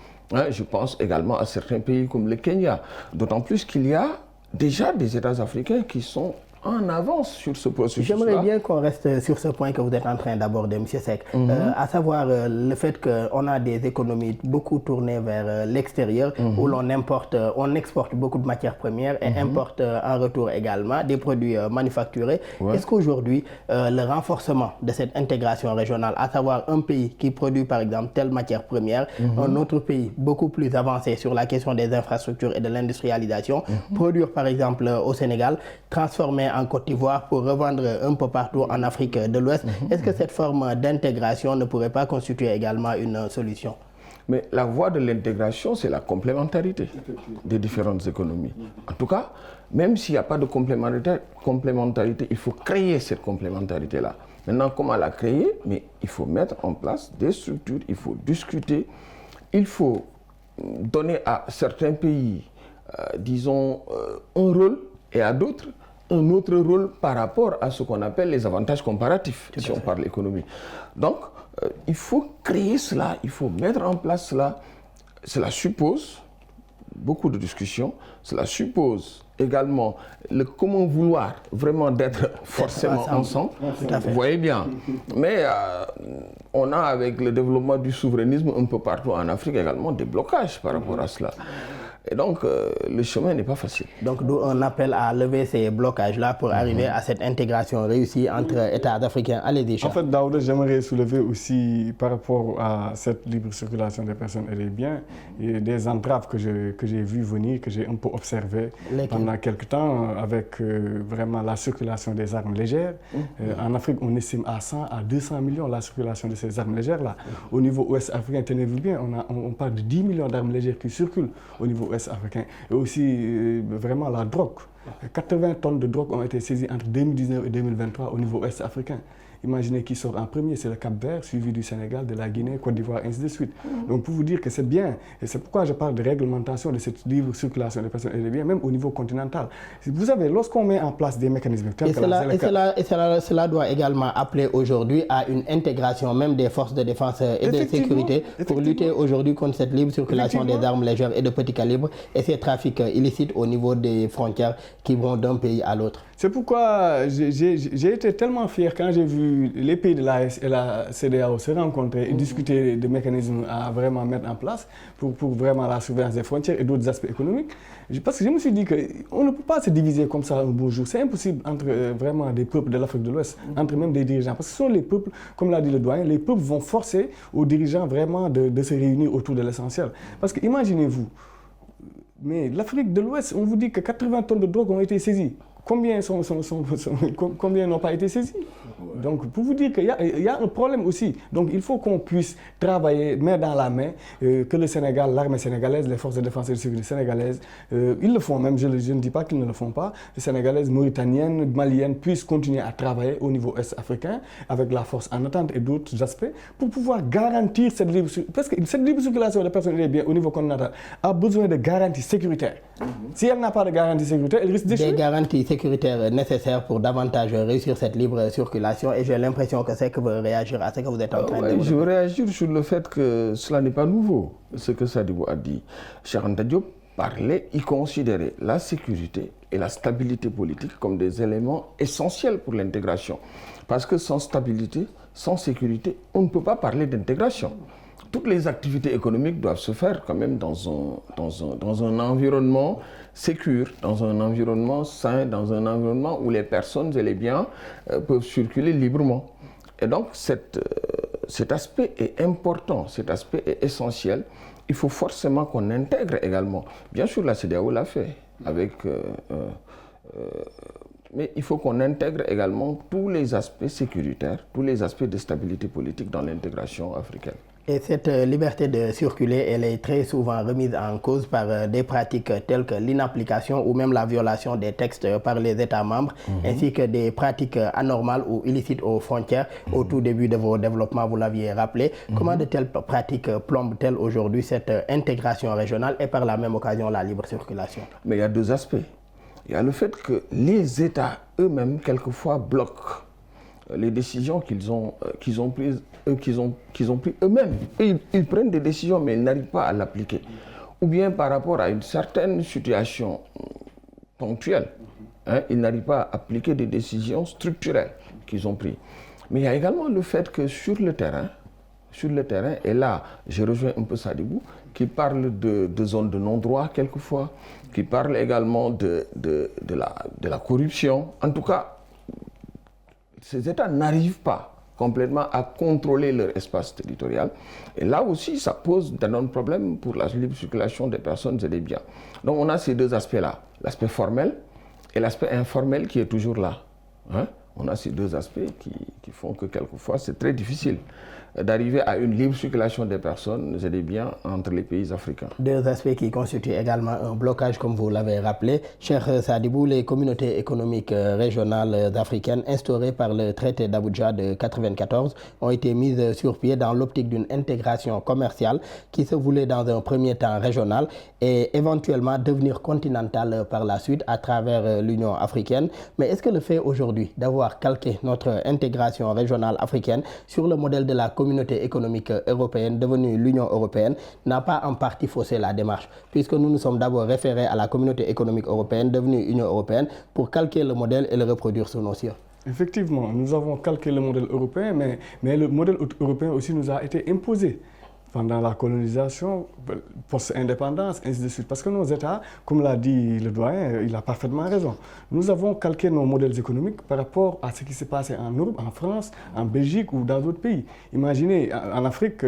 je pense également à certains pays comme le Kenya, d'autant plus qu'il y a déjà des États africains qui sont en avance sur ce processus. J'aimerais bien qu'on reste sur ce point que vous êtes en train d'aborder, M. Seck, à savoir le fait qu'on a des économies beaucoup tournées vers l'extérieur, où l'on exporte beaucoup de matières premières et importe en retour également des produits manufacturés. Est-ce qu'aujourd'hui, le renforcement de cette intégration régionale, à savoir un pays qui produit par exemple telle matière première, un autre pays beaucoup plus avancé sur la question des infrastructures et de l'industrialisation, produire par exemple au Sénégal, transformer en Côte d'Ivoire pour revendre un peu partout en Afrique de l'Ouest. Est-ce que cette forme d'intégration ne pourrait pas constituer également une solution? Mais la voie de l'intégration, c'est la complémentarité des différentes économies. En tout cas, même s'il n'y a pas de complémentarité, il faut créer cette complémentarité-là. Maintenant, comment la créer? Mais il faut mettre en place des structures, il faut discuter, il faut donner à certains pays, disons, un rôle et à d'autres un autre rôle par rapport à ce qu'on appelle les avantages comparatifs, si on parle économie. Donc, il faut créer cela, il faut mettre en place cela. Cela suppose beaucoup de discussions. Cela suppose également le comment vouloir vraiment d'être forcément ensemble. Vous voyez bien. Mais on a avec le développement du souverainisme un peu partout en Afrique également des blocages par rapport à cela. Et donc, le chemin n'est pas facile. Donc, d'où un appel à lever ces blocages-là pour arriver à cette intégration réussie entre États africains. Allez-y, Charles. En fait, Daouda, j'aimerais soulever aussi par rapport à cette libre circulation des personnes et des biens, et des entraves que j'ai vues venir, que j'ai un peu observées pendant quelques temps avec vraiment la circulation des armes légères. En Afrique, on estime à 100 à 200 millions la circulation de ces armes légères-là. Au niveau ouest africain, tenez-vous bien, on parle de 10 millions d'armes légères qui circulent au niveau ouest africain. Et aussi vraiment la drogue. 80 tonnes de drogue ont été saisies entre 2019 et 2023 au niveau ouest africain. Imaginez qui sort en premier, c'est le Cap-Vert, suivi du Sénégal, de la Guinée, Côte d'Ivoire, ainsi de suite. Donc pour vous dire que c'est bien, et c'est pourquoi je parle de réglementation de cette libre circulation des personnes et des biens, même au niveau continental. Vous savez, lorsqu'on met en place des mécanismes tels que cela doit également appeler aujourd'hui à une intégration même des forces de défense et de sécurité pour lutter aujourd'hui contre cette libre circulation des armes légères et de petit calibre et ces trafics illicites au niveau des frontières qui vont d'un pays à l'autre. C'est pourquoi j'ai été tellement fier quand j'ai vu les pays de l'AES et la CEDEAO se rencontrer et discuter de mécanismes à vraiment mettre en place pour vraiment la surveillance des frontières et d'autres aspects économiques. Parce que je me suis dit qu'on ne peut pas se diviser comme ça un beau jour. C'est impossible entre vraiment des peuples de l'Afrique de l'Ouest, entre même des dirigeants. Parce que ce sont les peuples, comme l'a dit le doyen, les peuples vont forcer aux dirigeants vraiment de se réunir autour de l'essentiel. Parce que imaginez-vous, mais l'Afrique de l'Ouest, on vous dit que 80 tonnes de drogue ont été saisies. Combien n'ont pas été saisis? Donc, pour vous dire qu'il y a un problème aussi. Donc, il faut qu'on puisse travailler main dans la main, que le Sénégal, l'armée sénégalaise, les forces de défense et de sécurité sénégalaises, ils le font même, je ne dis pas qu'ils ne le font pas, les Sénégalaises, Mauritaniennes, Maliennes puissent continuer à travailler au niveau est-africain avec la force en attente et d'autres aspects pour pouvoir garantir cette libre circulation. Parce que cette libre circulation des personnes et des biens au niveau continental a besoin de garanties sécuritaires. Si elle n'a pas de garantie sécuritaire, elle risque d'échouer. Des garanties sécuritaires nécessaires pour davantage réussir cette libre circulation et j'ai l'impression que c'est que vous réagir à ce que vous êtes en train de dire. Je veux réagir sur le fait que cela n'est pas nouveau, ce que Sadibou a dit. Cheikh Anta Diop parlait, il considérait la sécurité et la stabilité politique comme des éléments essentiels pour l'intégration. Parce que sans stabilité, sans sécurité, on ne peut pas parler d'intégration. Toutes les activités économiques doivent se faire quand même dans un environnement sécure, dans un environnement sain, dans un environnement où les personnes et les biens peuvent circuler librement. Et donc cet aspect est important, cet aspect est essentiel. Il faut forcément qu'on intègre également. Bien sûr, la CEDEAO l'a fait, mais il faut qu'on intègre également tous les aspects sécuritaires, tous les aspects de stabilité politique dans l'intégration africaine. Et cette liberté de circuler, elle est très souvent remise en cause par des pratiques telles que l'inapplication ou même la violation des textes par les États membres, ainsi que des pratiques anormales ou illicites aux frontières. Au tout début de vos développements, vous l'aviez rappelé. Comment de telles pratiques plombent-elles aujourd'hui cette intégration régionale et par la même occasion la libre circulation? Mais il y a deux aspects. Il y a le fait que les États eux-mêmes, quelquefois, bloquent les décisions qu'ils ont prises eux-mêmes. Ils prennent des décisions, mais ils n'arrivent pas à l'appliquer. Ou bien par rapport à une certaine situation ponctuelle, ils n'arrivent pas à appliquer des décisions structurelles qu'ils ont prises. Mais il y a également le fait que sur le terrain, et là, je rejoins un peu Sadibou, qui parle de zones de non-droit quelquefois, qui parle également de la corruption. En tout cas, ces États n'arrivent pas complètement à contrôler leur espace territorial. Et là aussi, ça pose d'énormes problèmes pour la libre circulation des personnes et des biens. Donc on a ces deux aspects-là, l'aspect formel et l'aspect informel qui est toujours là. On a ces deux aspects qui font que quelquefois c'est très difficile d'arriver à une libre circulation des personnes et des biens entre les pays africains. Deux aspects qui constituent également un blocage, comme vous l'avez rappelé. Cher Sadibou, les communautés économiques régionales africaines instaurées par le traité d'Abuja de 1994 ont été mises sur pied dans l'optique d'une intégration commerciale qui se voulait dans un premier temps régionale et éventuellement devenir continentale par la suite à travers l'Union africaine. Mais est-ce que le fait aujourd'hui d'avoir calqué notre intégration régionale africaine sur le modèle de la communauté économique européenne, devenue l'Union européenne, n'a pas en partie faussé la démarche, puisque nous nous sommes d'abord référés à la communauté économique européenne, devenue Union européenne, pour calquer le modèle et le reproduire sous nos cieux. Effectivement, nous avons calqué le modèle européen, mais le modèle européen aussi nous a été imposé pendant la colonisation, post-indépendance, ainsi de suite. Parce que nos États, comme l'a dit le doyen, il a parfaitement raison. Nous avons calqué nos modèles économiques par rapport à ce qui s'est passé en Europe, en France, en Belgique ou dans d'autres pays. Imaginez, en Afrique,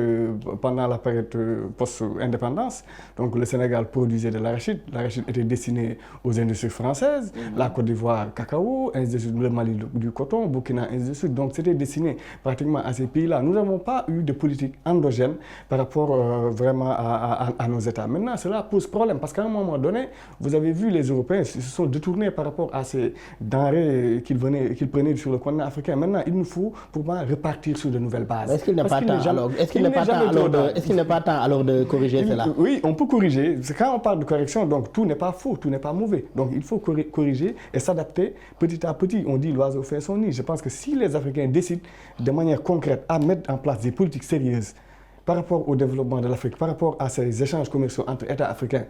pendant la période post-indépendance, donc le Sénégal produisait de l'arachide. L'arachide était destiné aux industries françaises, la Côte d'Ivoire, cacao, ainsi de suite, le Mali, du coton, Burkina, ainsi de suite. Donc c'était destiné pratiquement à ces pays-là. Nous n'avons pas eu de politique endogène par rapport vraiment à nos États. Maintenant, cela pose problème parce qu'à un moment donné, vous avez vu les Européens se sont détournés par rapport à ces denrées qu'ils prenaient sur le continent africain. Maintenant, il nous faut pour moi repartir sur de nouvelles bases. Est-ce qu'il n'est pas temps alors de corriger cela? Oui, on peut corriger. Quand on parle de correction, donc tout n'est pas faux, tout n'est pas mauvais. Donc il faut corriger et s'adapter petit à petit. On dit l'oiseau fait son nid. Je pense que si les Africains décident de manière concrète à mettre en place des politiques sérieuses par rapport au développement de l'Afrique, par rapport à ces échanges commerciaux entre États africains,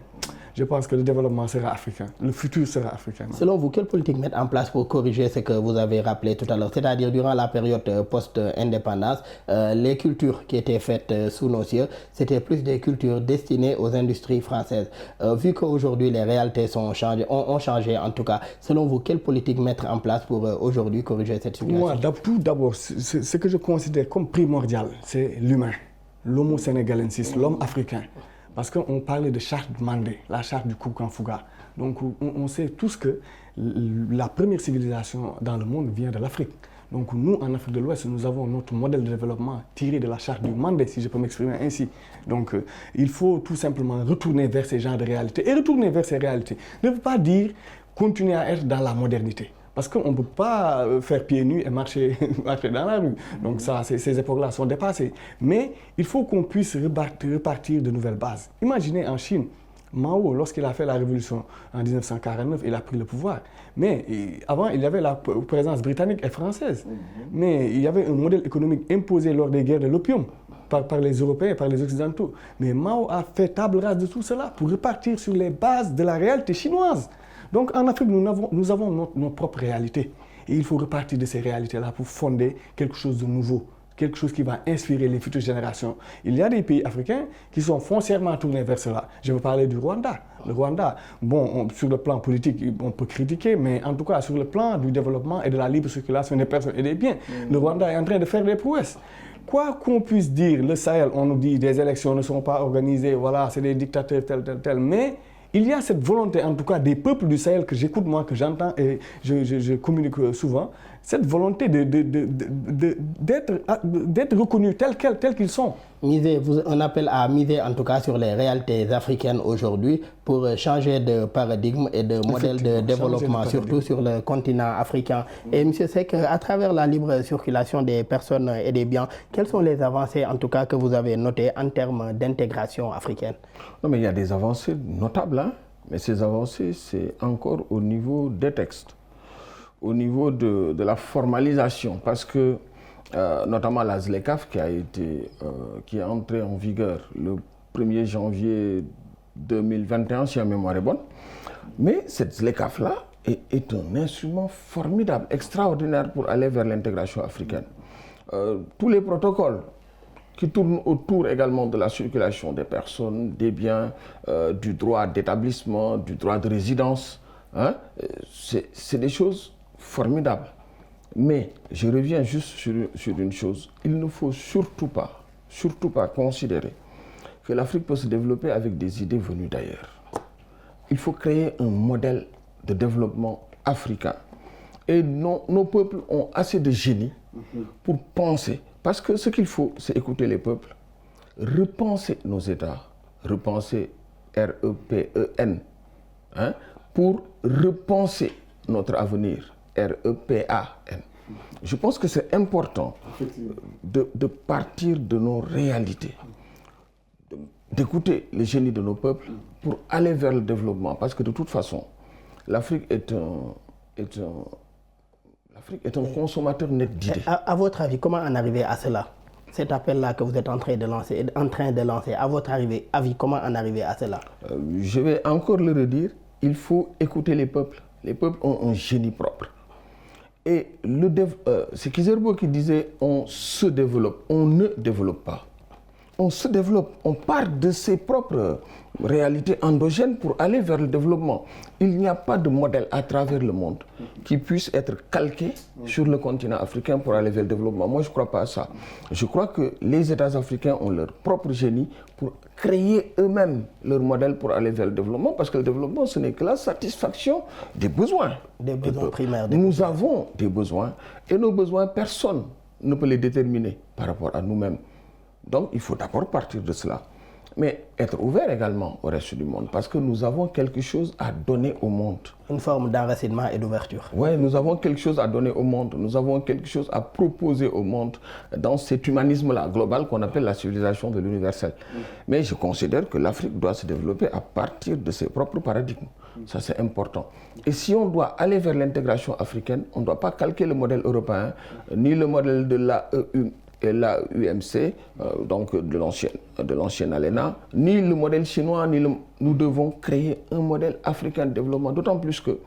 je pense que le développement sera africain, le futur sera africain. Selon vous, quelle politique mettre en place pour corriger ce que vous avez rappelé tout à l'heure? C'est-à-dire, durant la période post-indépendance, les cultures qui étaient faites sous nos cieux, c'était plus des cultures destinées aux industries françaises. Vu qu'aujourd'hui, les réalités ont changé en tout cas, selon vous, quelle politique mettre en place pour aujourd'hui corriger cette situation? Moi, tout d'abord, ce que je considère comme primordial, c'est l'humain. L'homo sénégalensis, l'homme africain. Parce qu'on parlait de charte Mandé, la charte du Koukan-Fouga. Donc on sait tous que la première civilisation dans le monde vient de l'Afrique. Donc nous, en Afrique de l'Ouest, nous avons notre modèle de développement tiré de la charte du Mandé, si je peux m'exprimer ainsi. Donc il faut tout simplement retourner vers ces genres de réalités. Et retourner vers ces réalités ne veut pas dire continuer à être dans la modernité. Parce qu'on ne peut pas faire pieds nus et marcher dans la rue. Donc ça, ces époques-là sont dépassées. Mais il faut qu'on puisse repartir de nouvelles bases. Imaginez en Chine, Mao, lorsqu'il a fait la révolution en 1949, il a pris le pouvoir. Mais avant, il y avait la présence britannique et française. Mais il y avait un modèle économique imposé lors des guerres de l'opium par les Européens, par les Occidentaux. Mais Mao a fait table rase de tout cela pour repartir sur les bases de la réalité chinoise. Donc en Afrique, nous avons nos propres réalités. Et il faut repartir de ces réalités-là pour fonder quelque chose de nouveau, quelque chose qui va inspirer les futures générations. Il y a des pays africains qui sont foncièrement tournés vers cela. Je veux parler du Rwanda. Le Rwanda, bon, sur le plan politique, on peut critiquer, mais en tout cas, sur le plan du développement et de la libre circulation des personnes et des biens, le Rwanda est en train de faire des prouesses. Quoi qu'on puisse dire, le Sahel, on nous dit des élections ne sont pas organisées, voilà, c'est des dictateurs tel, mais il y a cette volonté, en tout cas, des peuples du Sahel que j'écoute, moi, que j'entends et je communique souvent, cette volonté d'être reconnus tels qu'ils sont. On appelle à miser, en tout cas, sur les réalités africaines aujourd'hui pour changer de paradigme et de modèle de développement, surtout sur le continent africain. Et M. Seck, à travers la libre circulation des personnes et des biens, quelles sont les avancées, en tout cas, que vous avez notées en termes d'intégration africaine? Non, mais il y a des avancées notables, hein? Mais ces avancées, c'est encore au niveau des textes, au niveau de la formalisation, parce que notamment la ZLECAf qui est entrée en vigueur le 1er janvier 2021, si ma mémoire est bonne. Mais cette ZLECAf-là est un instrument formidable, extraordinaire pour aller vers l'intégration africaine. Tous les protocoles qui tournent autour également de la circulation des personnes, des biens, du droit d'établissement, du droit de résidence, hein, c'est des choses formidables. Mais je reviens juste sur une chose. Il ne faut surtout pas considérer que l'Afrique peut se développer avec des idées venues d'ailleurs. Il faut créer un modèle de développement africain. Et nos peuples ont assez de génie pour penser. Parce que ce qu'il faut, c'est écouter les peuples, repenser nos États, repenser REPEN, hein, pour repenser notre avenir, REPAN. Je pense que c'est important de partir de nos réalités, d'écouter les génies de nos peuples pour aller vers le développement. Parce que de toute façon, l'Afrique est un consommateur net d'idées. À votre avis, comment en arriver à cela? Cet appel-là que vous êtes en train de lancer, à votre avis, comment en arriver à cela? Je vais encore le redire, il faut écouter les peuples. Les peuples ont un génie propre. Et c'est Kizerbo qui disait on se développe, on ne développe pas. On se développe, on part de ses propres réalités endogènes pour aller vers le développement. Il n'y a pas de modèle à travers le monde qui puisse être calqué sur le continent africain pour aller vers le développement. Moi, je ne crois pas à ça. Je crois que les États africains ont leur propre génie pour créer eux-mêmes leur modèle pour aller vers le développement, parce que le développement, ce n'est que la satisfaction des besoins. Des besoins primaires. Nous avons des besoins, et nos besoins, personne ne peut les déterminer par rapport à nous-mêmes. Donc, il faut d'abord partir de cela. Mais être ouvert également au reste du monde, parce que nous avons quelque chose à donner au monde. Une forme d'enracinement et d'ouverture. Oui, nous avons quelque chose à donner au monde. Nous avons quelque chose à proposer au monde dans cet humanisme-là global qu'on appelle la civilisation de l'universel. Mais je considère que l'Afrique doit se développer à partir de ses propres paradigmes. Ça, c'est important. Et si on doit aller vers l'intégration africaine, on ne doit pas calquer le modèle européen, ni le modèle de l'UMC, donc de l'ancienne ALENA, ni le modèle chinois, nous devons créer un modèle africain de développement, d'autant plus que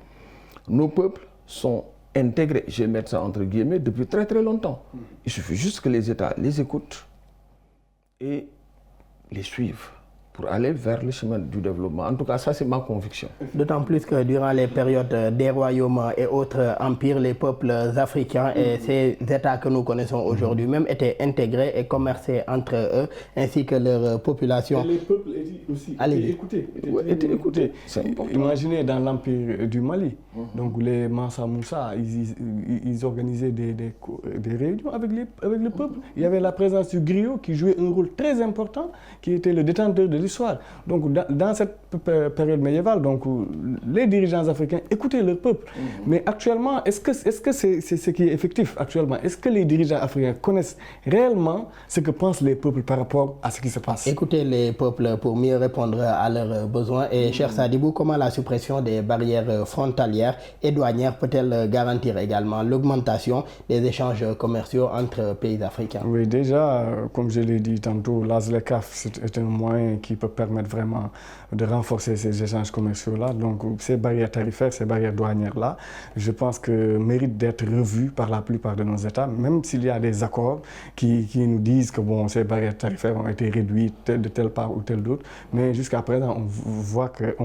nos peuples sont intégrés, je vais mettre ça entre guillemets, depuis très très longtemps. Il suffit juste que les États les écoutent et les suivent pour aller vers le chemin du développement. En tout cas, ça, c'est ma conviction. D'autant plus que durant les périodes des royaumes et autres empires, les peuples africains et ces États que nous connaissons aujourd'hui même étaient intégrés et commerçaient entre eux, ainsi que leur population. Et les peuples étaient écoutés. Imaginez dans l'empire du Mali, donc les Mansa Moussa, ils organisaient des réunions avec le peuple. Il y avait la présence du griot qui jouait un rôle très important, qui était le détenteur de l'histoire. Donc dans cette période médiévale, donc les dirigeants africains écoutaient leur peuple. Mais actuellement, est-ce que c'est ce qui est effectif actuellement? Est-ce que les dirigeants africains connaissent réellement ce que pensent les peuples par rapport à ce qui se passe? Écoutez les peuples pour mieux répondre à leurs besoins. Et cher Sadibou, comment la suppression des barrières frontalières et douanières peut-elle garantir également l'augmentation des échanges commerciaux entre pays africains? Oui, déjà, comme je l'ai dit tantôt, l'ASLECAF, c'est un moyen qui peut permettre vraiment de renforcer ces échanges commerciaux-là. Donc, ces barrières tarifaires, ces barrières douanières-là, je pense que méritent d'être revues par la plupart de nos États, même s'il y a des accords qui nous disent que bon, ces barrières tarifaires ont été réduites de telle part ou telle d'autre. Mais jusqu'à présent, on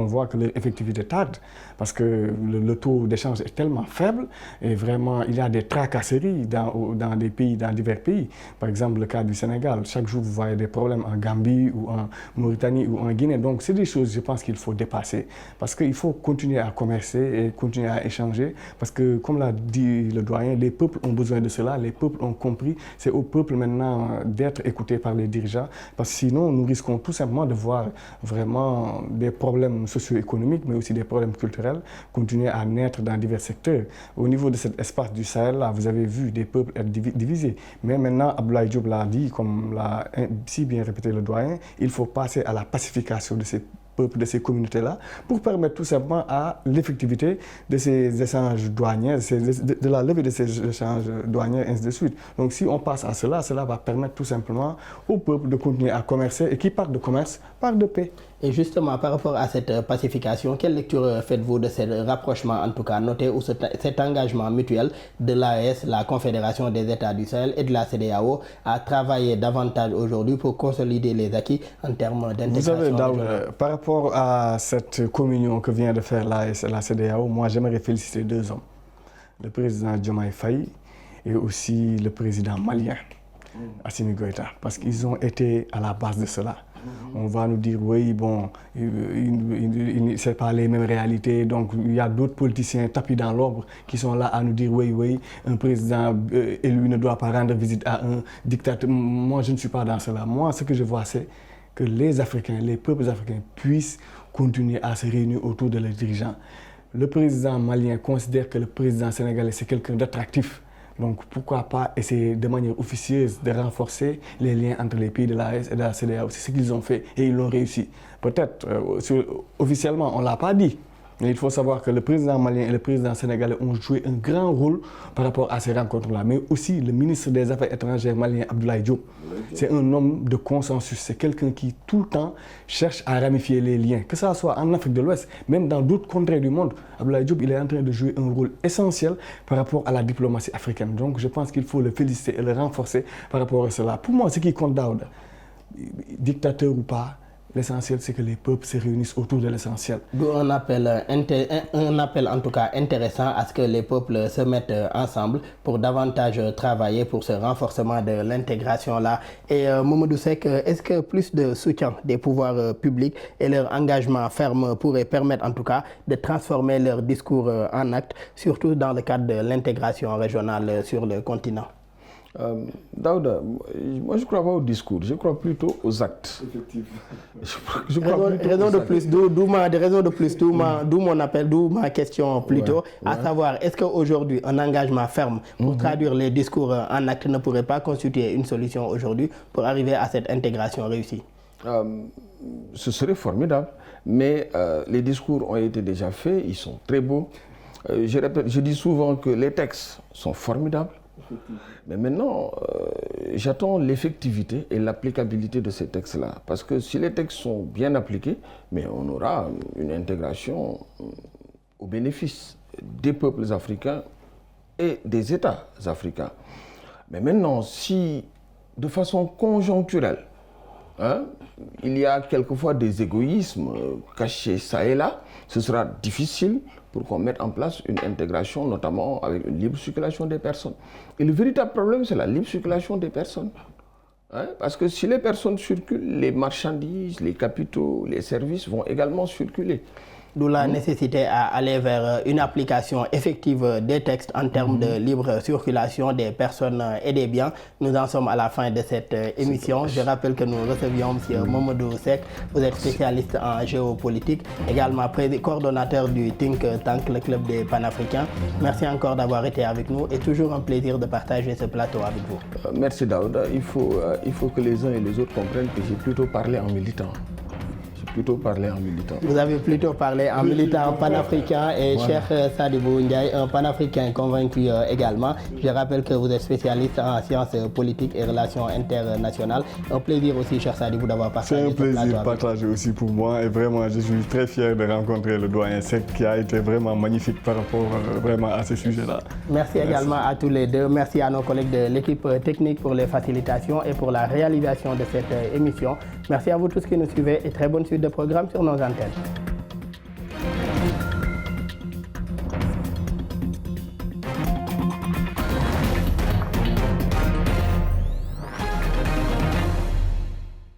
voit que leur effectivité tarde, parce que le taux d'échange est tellement faible et vraiment, il y a des tracasseries dans des pays, dans divers pays. Par exemple, le cas du Sénégal. Chaque jour, vous voyez des problèmes en Gambie ou en Mauritanie ou en Guinée. Donc, c'est des choses, je pense, qu'il faut dépasser. Parce qu'il faut continuer à commercer et continuer à échanger. Parce que, comme l'a dit le doyen, les peuples ont besoin de cela. Les peuples ont compris. C'est au peuple maintenant d'être écoutés par les dirigeants. Parce que sinon, nous risquons tout simplement de voir vraiment des problèmes socio-économiques, mais aussi des problèmes culturels, continuer à naître dans divers secteurs. Au niveau de cet espace du Sahel, là, vous avez vu des peuples être divisés. Mais maintenant, Abdoulaye Diop l'a dit, comme l'a si bien répété le doyen, il faut passer à la pacification de ces peuples, de ces communautés-là, pour permettre tout simplement à l'effectivité de ces échanges douaniers, de la levée de ces échanges douaniers, ainsi de suite. Donc si on passe à cela, cela va permettre tout simplement au peuple de continuer à commercer, et qui part de commerce, part de paix. Et justement, par rapport à cette pacification, quelle lecture faites-vous de ce rapprochement, en tout cas noté, ou cet engagement mutuel de l'AES, la Confédération des États du Sahel et de la CEDEAO à travailler davantage aujourd'hui pour consolider les acquis en termes d'intégration? Vous savez, Daoud, par rapport à cette communion que vient de faire l'AES et la CEDEAO, moi j'aimerais féliciter deux hommes. Le président Diomaye Faye et aussi le président malien, Assimi Goïta, parce qu'ils ont été à la base de cela. On va nous dire, oui, bon, ce n'est pas les mêmes réalités, donc il y a d'autres politiciens tapis dans l'ombre qui sont là à nous dire, oui, un président élu ne doit pas rendre visite à un dictateur. Moi, je ne suis pas dans cela. Moi, ce que je vois, c'est que les Africains, les peuples africains puissent continuer à se réunir autour de leurs dirigeants. Le président malien considère que le président sénégalais, c'est quelqu'un d'attractif. Donc pourquoi pas essayer de manière officieuse de renforcer les liens entre les pays de l'AES et de la CEDEAO. C'est ce qu'ils ont fait et ils l'ont réussi. Peut-être, officiellement, on ne l'a pas dit, Mais il faut savoir que le président malien et le président sénégalais ont joué un grand rôle par rapport à ces rencontres-là. Mais aussi le ministre des Affaires étrangères malien, Abdoulaye Diop. C'est un homme de consensus. C'est quelqu'un qui, tout le temps, cherche à ramifier les liens. Que ça soit en Afrique de l'Ouest, même dans d'autres contrées du monde, Abdoulaye Diop, il est en train de jouer un rôle essentiel par rapport à la diplomatie africaine. Donc je pense qu'il faut le féliciter et le renforcer par rapport à cela. Pour moi, ce qui compte, Daouda, dictateur ou pas, l'essentiel, c'est que les peuples se réunissent autour de l'essentiel. D'où un appel en tout cas intéressant à ce que les peuples se mettent ensemble pour davantage travailler pour ce renforcement de l'intégration-là. Et Mamadou Seck, est-ce que plus de soutien des pouvoirs publics et leur engagement ferme pourrait permettre en tout cas de transformer leur discours en actes, surtout dans le cadre de l'intégration régionale sur le continent? Daouda, moi je ne crois pas au discours, je crois plutôt aux actes. Effectivement. Raison de plus, d'où mon appel, d'où ma question plutôt, à savoir, est-ce qu'aujourd'hui un engagement ferme pour traduire les discours en actes ne pourrait pas constituer une solution aujourd'hui pour arriver à cette intégration réussie? Ce serait formidable, mais les discours ont été déjà faits, ils sont très beaux. Je dis souvent que les textes sont formidables. Mais maintenant, j'attends l'effectivité et l'applicabilité de ces textes-là. Parce que si les textes sont bien appliqués, mais on aura une intégration au bénéfice des peuples africains et des États africains. Mais maintenant, si de façon conjoncturelle, il y a quelquefois des égoïsmes cachés ça et là, ce sera difficile pour qu'on mette en place une intégration, notamment avec une libre circulation des personnes. Et le véritable problème, c'est la libre circulation des personnes. Parce que si les personnes circulent, les marchandises, les capitaux, les services vont également circuler. D'où la nécessité à aller vers une application effective des textes en termes de libre circulation des personnes et des biens. Nous en sommes à la fin de cette émission. Je rappelle que nous recevions M. Mamadou Seck. Vous êtes spécialiste en géopolitique, également coordonnateur du think tank, le Club des Panafricains. Merci encore d'avoir été avec nous et toujours un plaisir de partager ce plateau avec vous. Merci Daouda. Il faut que les uns et les autres comprennent que j'ai plutôt parlé en militant. Vous avez plutôt parlé en militant panafricain et cher Sadibou Ndiaye, un panafricain convaincu également. Je rappelle que vous êtes spécialiste en sciences politiques et relations internationales. Un plaisir aussi, cher Sadibou, d'avoir partagé. C'est un plaisir partagé aussi pour moi et vraiment je suis très fier de rencontrer le doyen Seck qui a été vraiment magnifique par rapport vraiment à ce sujet-là. Merci également à tous les deux. Merci à nos collègues de l'équipe technique pour les facilitations et pour la réalisation de cette émission. Merci à vous tous qui nous suivez et très bonne suite de programme sur nos antennes.